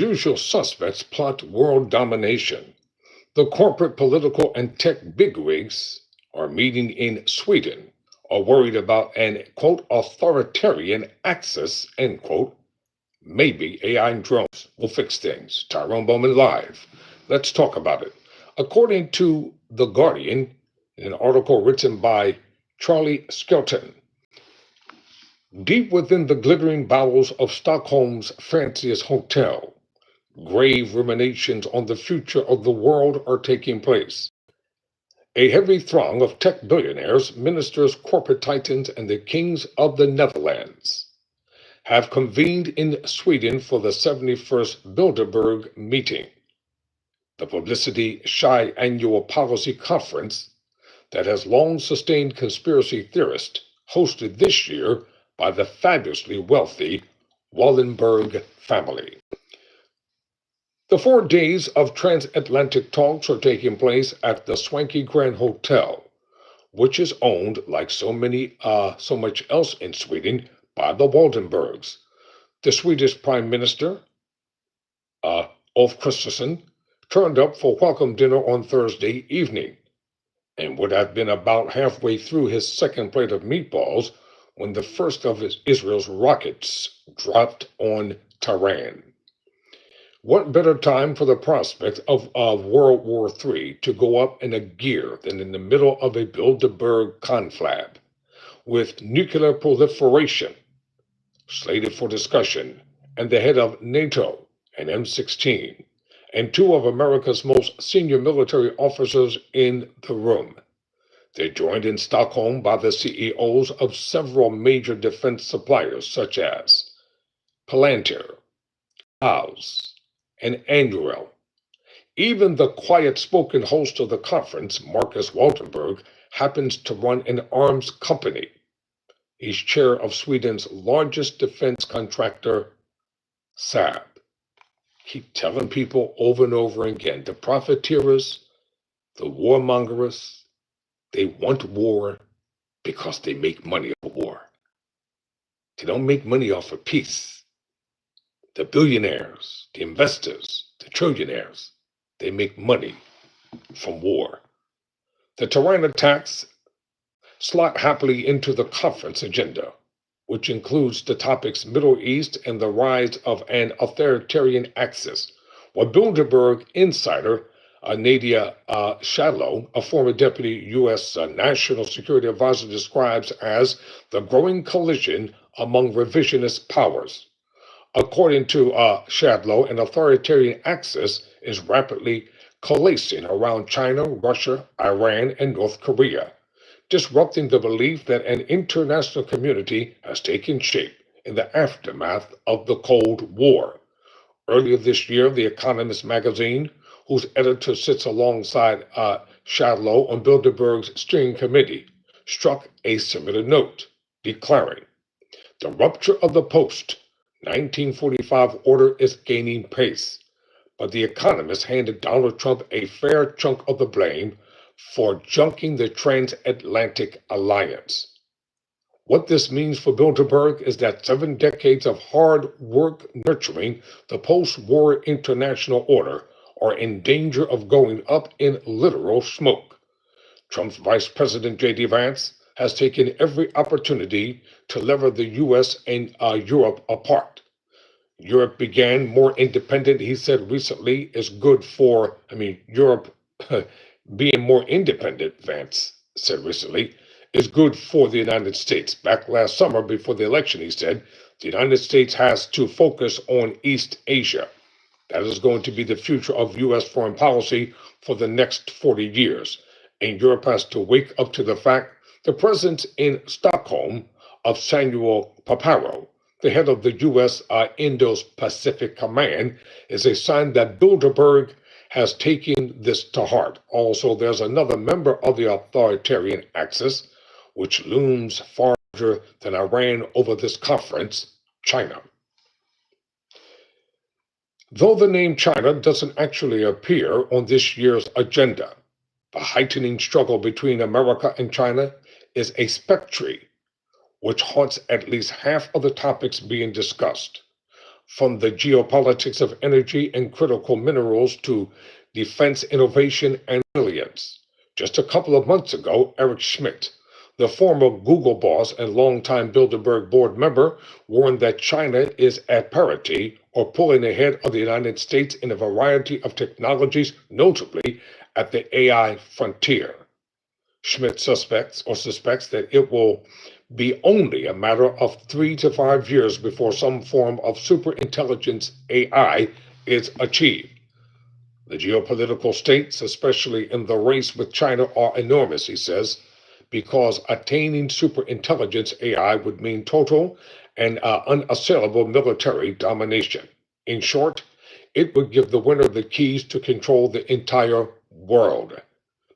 Usual suspects plot world domination. The corporate, political, and tech bigwigs are meeting in Sweden, are worried about an, quote, authoritarian axis, end quote. Maybe AI and drones will fix things. Tyrone Bowman live. Let's talk about it. According to The Guardian, an article written by Charlie Skelton, deep within the glittering bowels of Stockholm's fanciest hotel, grave ruminations on the future of the world are taking place. A heavy throng of tech billionaires, ministers, corporate titans, and the kings of the Netherlands have convened in Sweden for the 71st Bilderberg meeting, the publicity shy annual policy conference that has long sustained conspiracy theorists, hosted this year by the fabulously wealthy Wallenberg family. The 4 days of transatlantic talks are taking place at the swanky Grand Hotel, which is owned, like so much else in Sweden, by the Waldenbergs. The Swedish Prime Minister, Ulf Kristersson, turned up for welcome dinner on Thursday evening and would have been about halfway through his second plate of meatballs when the first of Israel's rockets dropped on Tehran. What better time for the prospect of World War III to go up in a gear than in the middle of a Bilderberg conflab, with nuclear proliferation slated for discussion, and the head of NATO, an M16, and two of America's most senior military officers in the room. They're joined in Stockholm by the CEOs of several major defense suppliers such as Palantir, House, and Anduril. Even the quiet-spoken host of the conference, Marcus Waldenberg, happens to run an arms company. He's chair of Sweden's largest defense contractor, Saab. Keep telling people over and over again, the profiteers, the warmongers, they want war because they make money off of war. They don't make money off of peace. The billionaires, the investors, the trillionaires, they make money from war. The Tehran attacks slot happily into the conference agenda, which includes the topics Middle East and the rise of an authoritarian axis. What Bilderberg insider Nadia Shadlow, a former deputy U.S. National Security Advisor, describes as the growing collision among revisionist powers. According to Shadlow, an authoritarian axis is rapidly coalescing around China, Russia, Iran, and North Korea, disrupting the belief that an international community has taken shape in the aftermath of the Cold War. Earlier this year, The Economist magazine, whose editor sits alongside Shadlow on Bilderberg's steering committee, struck a similar note, declaring, "The rupture of the post-1945 order is gaining pace, but The Economist handed Donald Trump a fair chunk of the blame for junking the transatlantic alliance." What this means for Bilderberg is that 7 decades of hard work nurturing the post-war international order are in danger of going up in literal smoke. Trump's Vice President J.D. Vance has taken every opportunity to lever the U.S. and Europe apart. Europe began more independent, he said recently, is good for, Europe being more independent, Vance said recently, is good for the United States. Back last summer, before the election, he said, the United States has to focus on East Asia. That is going to be the future of U.S. foreign policy for the next 40 years. And Europe has to wake up to the fact the presence in Stockholm of Samuel Paparo, the head of the U.S. Indo-Pacific Command, is a sign that Bilderberg has taken this to heart. Also, there's another member of the authoritarian axis, which looms far larger than Iran over this conference, China. Though the name China doesn't actually appear on this year's agenda, the heightening struggle between America and China is a spectre which haunts at least half of the topics being discussed. from the geopolitics of energy and critical minerals to defense innovation and resilience. Just a couple of months ago, Eric Schmidt, the former Google boss and longtime Bilderberg board member, warned that China is at parity or pulling ahead of the United States in a variety of technologies, notably at the AI frontier. Schmidt suspects that it will be only a matter of 3 to 5 years before some form of superintelligence AI is achieved. The geopolitical stakes, especially in the race with China, are enormous, he says, because attaining superintelligence AI would mean total and unassailable military domination. In short, it would give the winner the keys to control the entire world.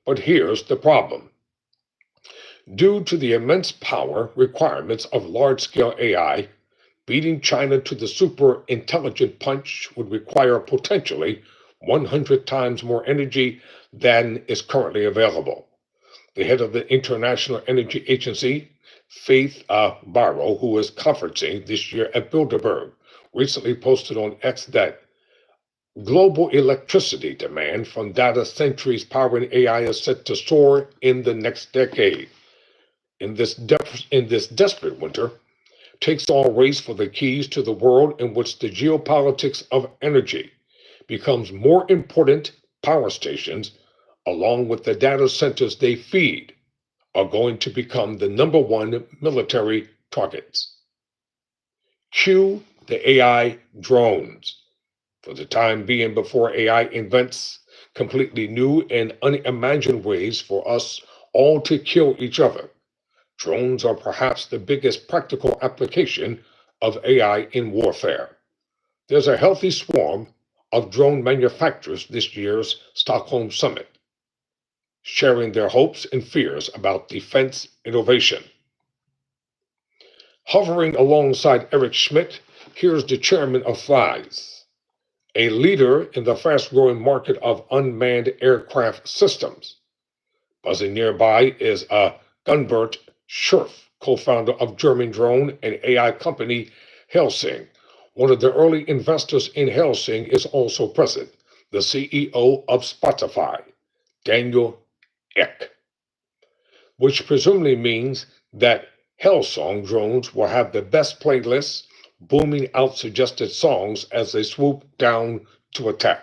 But here's the problem. Due to the immense power requirements of large-scale AI, beating China to the super intelligent punch would require potentially 100 times more energy than is currently available. The head of the International Energy Agency, Faith Barrow, who is conferencing this year at Bilderberg, recently posted on X that global electricity demand from data centers powering AI is set to soar in the next decade. In this desperate winter, takes all race for the keys to the world in which the geopolitics of energy becomes more important. Power stations, along with the data centers they feed, are going to become the number one military targets. Cue the AI drones. For the time being, before AI invents completely new and unimagined ways for us all to kill each other, drones are perhaps the biggest practical application of AI in warfare. There's a healthy swarm of drone manufacturers this year's Stockholm summit, sharing their hopes and fears about defense innovation. Hovering alongside Eric Schmidt, here's the chairman of FLYS, a leader in the fast-growing market of unmanned aircraft systems. Buzzing nearby is Gunbert Scherf, co-founder of German drone and AI company Helsing. One of the early investors in Helsing is also present, the CEO of Spotify, Daniel Ek, which presumably means that Hellsong drones will have the best playlists, booming out suggested songs as they swoop down to attack.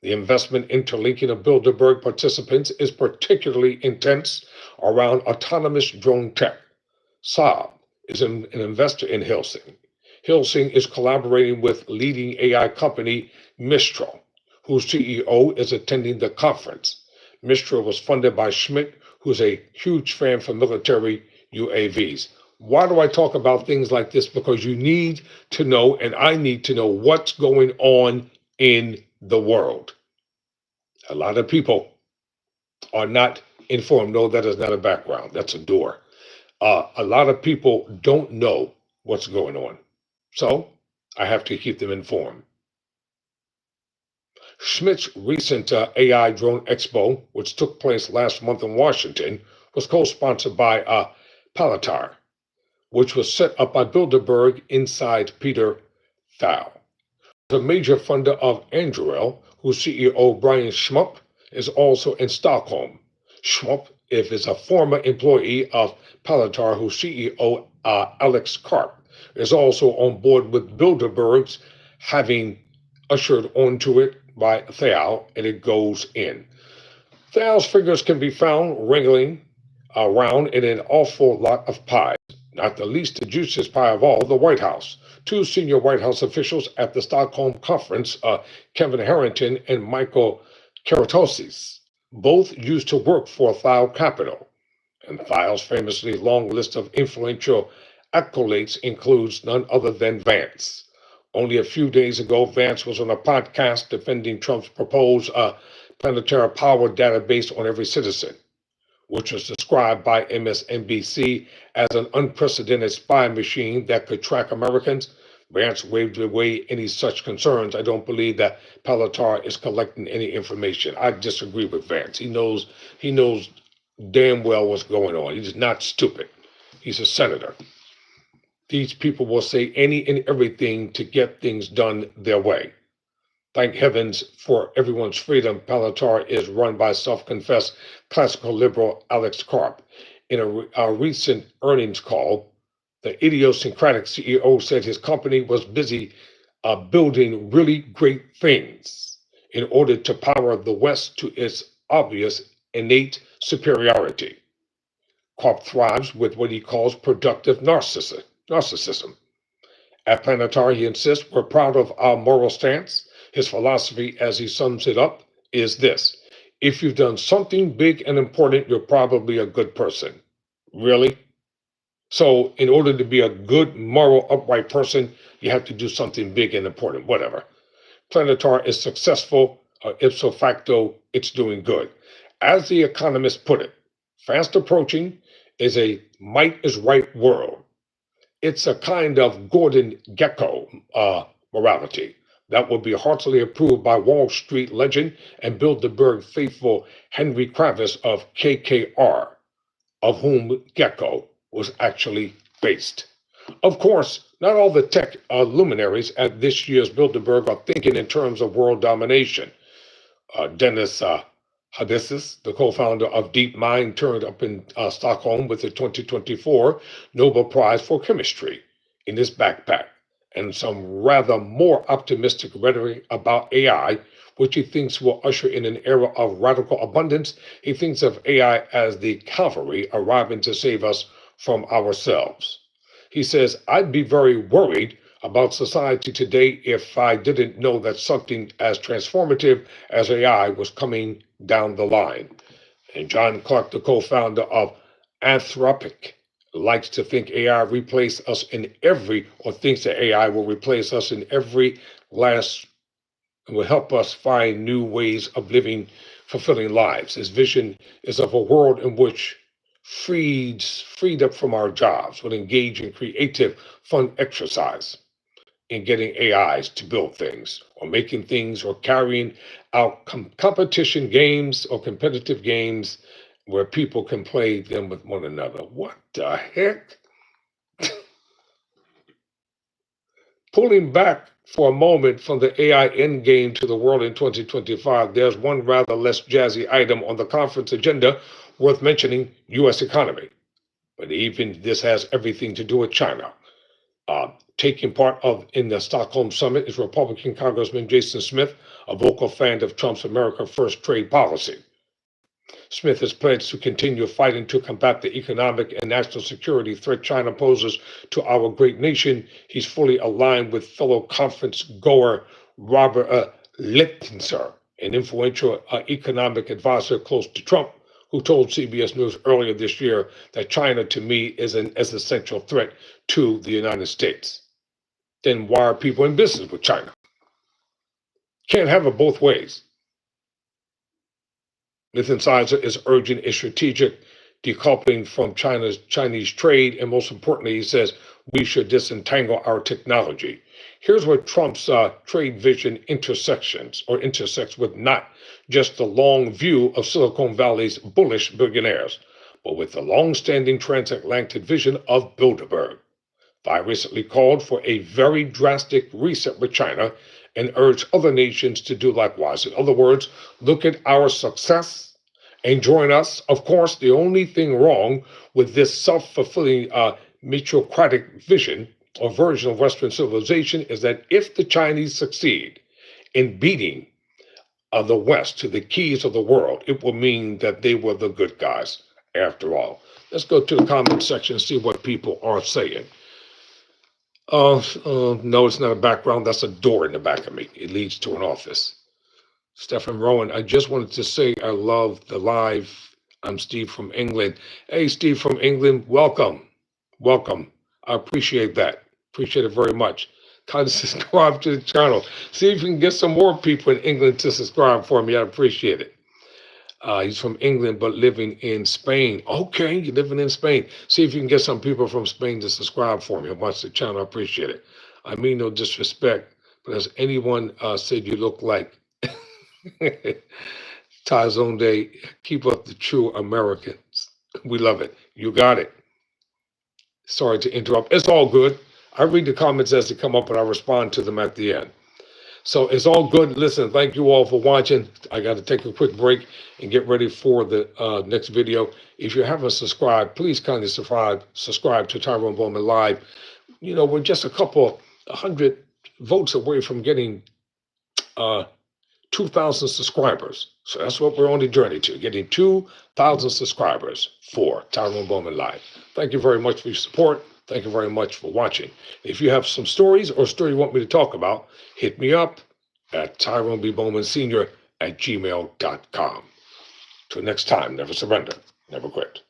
The investment interlinking of Bilderberg participants is particularly intense around autonomous drone tech. Saab is an investor in Helsing. Helsing is collaborating with leading AI company Mistral, whose CEO is attending the conference. Mistral was funded by Schmidt, who's a huge fan for military UAVs. Why do I talk about things like this? Because you need to know, and I need to know, what's going on in the world. A lot of people are not informed. No, that is not a background. That's a door. A lot of people don't know what's going on. So I have to keep them informed. Schmidt's recent AI Drone Expo, which took place last month in Washington, was co-sponsored by Palantir, which was set up by Bilderberg inside Peter Thiel. The major funder of Anduril, whose CEO Brian Schmupp is also in Stockholm. Schmupp is a former employee of Palantir, whose CEO Alex Karp is also on board with Bilderberg's, having ushered onto it by Thiel, and it goes in. Thiel's figures can be found wriggling around in an awful lot of pies, not the least the juiciest pie of all, the White House. Two senior White House officials at the Stockholm conference, Kevin Harrington and Michael Keratosis, both used to work for Thiel Capital. And Thiel's famously long list of influential accolades includes none other than Vance. Only a few days ago, Vance was on a podcast defending Trump's proposed planetary power database on every citizen, which was described by MSNBC as an unprecedented spy machine that could track Americans. Vance waved away any such concerns. I don't believe that Palantir is collecting any information. I disagree with Vance. He knows damn well what's going on. He's not stupid. He's a senator. These people will say any and everything to get things done their way. Thank heavens for everyone's freedom. Palantir is run by self-confessed classical liberal Alex Karp. In a recent earnings call, the idiosyncratic CEO said his company was busy building really great things in order to power the West to its obvious innate superiority. Karp thrives with what he calls productive narcissism. At Planetar, he insists we're proud of our moral stance. His philosophy, as he sums it up, is this: if you've done something big and important, you're probably a good person. Really? So, in order to be a good, moral, upright person, you have to do something big and important, whatever. Planetar is successful, ipso facto, it's doing good. As the economist put it, fast approaching is a might is right world. It's a kind of Gordon Gekko morality that will be heartily approved by Wall Street legend and Bilderberg faithful Henry Kravis of KKR, of whom Gekko was actually based. Of course, not all the tech luminaries at this year's Bilderberg are thinking in terms of world domination. Dennis Hadissis, the co-founder of DeepMind, turned up in Stockholm with the 2024 Nobel Prize for Chemistry in his backpack and some rather more optimistic rhetoric about AI, which he thinks will usher in an era of radical abundance. He thinks of AI as the cavalry arriving to save us from ourselves. He says, I'd be very worried about society today if I didn't know that something as transformative as AI was coming down the line. And John Clark, the co-founder of Anthropic, likes to think AI replace us in every, or thinks that AI will replace us in every last, and will help us find new ways of living fulfilling lives. His vision is of a world in which freed up from our jobs will engage in creative, fun exercise in getting AIs to build things or making things or carrying out competition games or competitive games where people can play them with one another. What the heck? Pulling back for a moment from the AI endgame to the world in 2025, there's one rather less jazzy item on the conference agenda worth mentioning: U.S. economy. But even this has everything to do with China. Taking part of in the Stockholm summit is Republican Congressman Jason Smith, a vocal fan of Trump's America First trade policy. Smith has pledged to continue fighting to combat the economic and national security threat China poses to our great nation. He's fully aligned with fellow conference goer Robert Littner, an influential economic advisor close to Trump, who told CBS News earlier this year that China, to me, is an existential threat to the United States. Then why are people in business with China? Can't have it both ways. Lithium-Sizer is urging a strategic decoupling from Chinese trade, and most importantly, he says we should disentangle our technology. Here's where Trump's trade vision intersects with not just the long view of Silicon Valley's bullish billionaires, but with the long-standing transatlantic vision of Bilderberg. I recently called for a very drastic reset with China and urged other nations to do likewise. In other words, look at our success and join us. Of course, the only thing wrong with this self-fulfilling metrocratic vision or version of Western civilization is that if the Chinese succeed in beating the West to the keys of the world, it will mean that they were the good guys after all. Let's go to the comment section and see what people are saying. No, it's not a background. That's a door in the back of me. It leads to an office. Stephen Rowan, I just wanted to say I love the live. I'm Steve from England. Hey, Steve from England, welcome. Welcome. I appreciate that. Appreciate it very much. Kind of subscribe to the channel. See if you can get some more people in England to subscribe for me. I appreciate it. He's from England, but living in Spain. Okay, you're living in Spain. See if you can get some people from Spain to subscribe for me and watch the channel. I appreciate it. I mean no disrespect, but has anyone said you look like Tazone Day? Keep up the true Americans. We love it. You got it. Sorry to interrupt. It's all good. I read the comments as they come up and I respond to them at the end. So it's all good. Listen, thank you all for watching. I got to take a quick break and get ready for the next video. If you haven't subscribed, please kindly subscribe to Tyrone Bowman Live. You know, we're just a couple 100 votes away from getting 2,000 subscribers. So that's what we're on the journey to, getting 2,000 subscribers for Tyrone Bowman Live. Thank you very much for your support. Thank you very much for watching. If you have some stories or a story you want me to talk about, hit me up at TyroneBBowmanSenior@gmail.com. Till next time, never surrender, never quit.